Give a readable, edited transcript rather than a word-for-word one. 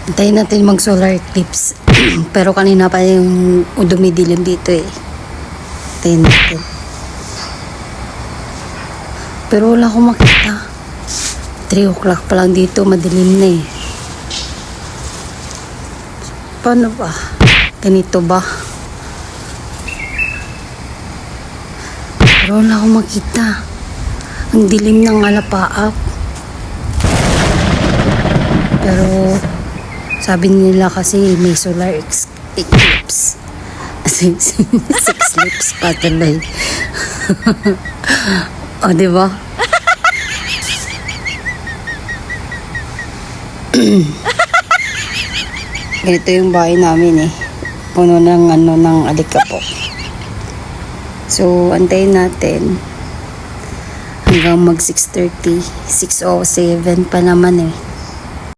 Antayin natin mag solar eclipse. Pero kanina pa yung dumidilim dito eh. Antayin natin. Pero wala akong makita. 3 o'clock pa lang dito, madilim na eh. Paano ba? Ganito ba? Pero wala akong makita. Ang dilim ng alapaap. Pero sabi nila kasi may solar eclipse. Six lips pa tuloy. O, diba? Ganito yung bahay namin eh. Puno ng ng alikabok. So, antayin natin hanggang mag 6:30, 6:07 pa naman eh.